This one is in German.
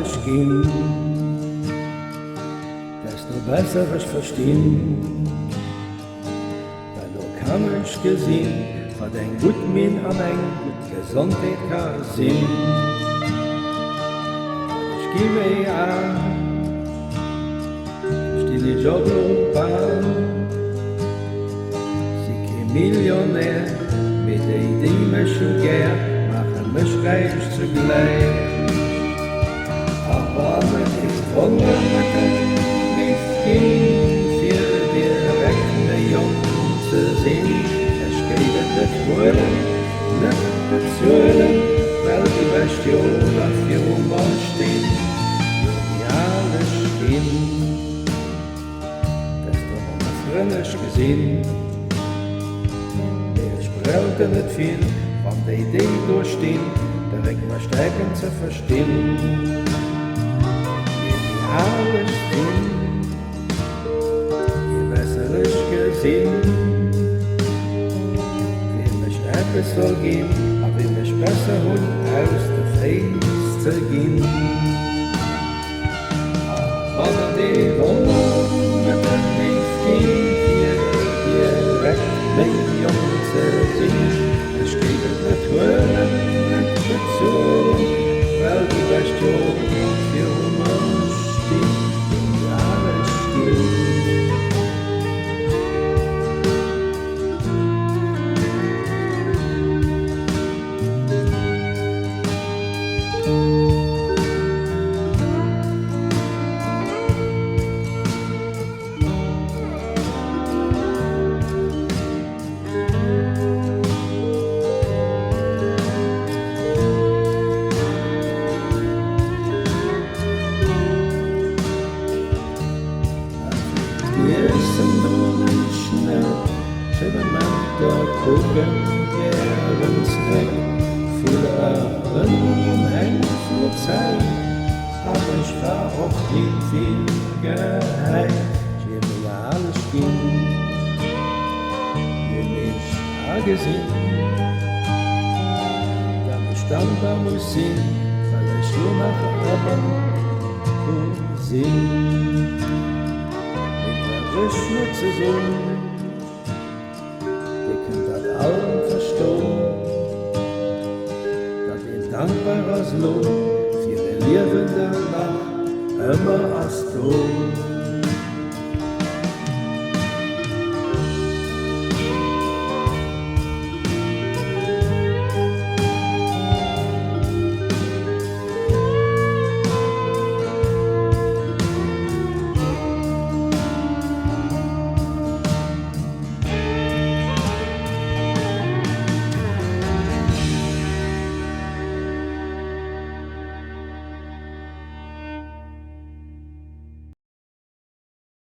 alles ging, desto besser ich verstehen. Weil du kann ich gesehen, von dein gut Min an ein gut Gesundheit kann sehen. Ich gebe an, stille Joggerbahn, sie kein Millionär, mit der Idee mich schon gern, machen mich reich zugleich. Aber mit dem Wunder mit dem Liftgehen, für direkte Jungen zu sehen, ich gebe nicht wollen, nicht bezahlen, weil die Bastion auf ihrem Mann steht, wie alles stehen. Das ist doch was Rönnisch gesehen. Ich brauchte nicht viel, von der Idee durchstehen, direkt mal Stärken zu verstehen. Wie alles stehen, je besser ich gesehen. Wie mich etwas soll gehen, aber wie mich besser holen, aus der Face zu gehen. Aber die Wunder mit dem Licht gehen, hier direkt mit Jungen zu sehen. Ich gebe nicht hören, nicht bezahlen, weil die Bastion für uns steht, wie alles steht. Wir sind ohne schnell, schön der Kugeln gern weg. Viele Erinnerungen hängen vor Zeit, aber ich war auch nie viel geheim. Ich will mir alles geben, wie mich gesehen. Dann ich dankbar muss sein, weil ich nur nach Abend sehen. Ich nutze so, ihr könnt das allen verstehen, dass ihr dankbar als Lohn für ihr Leben danach immer als Lohn.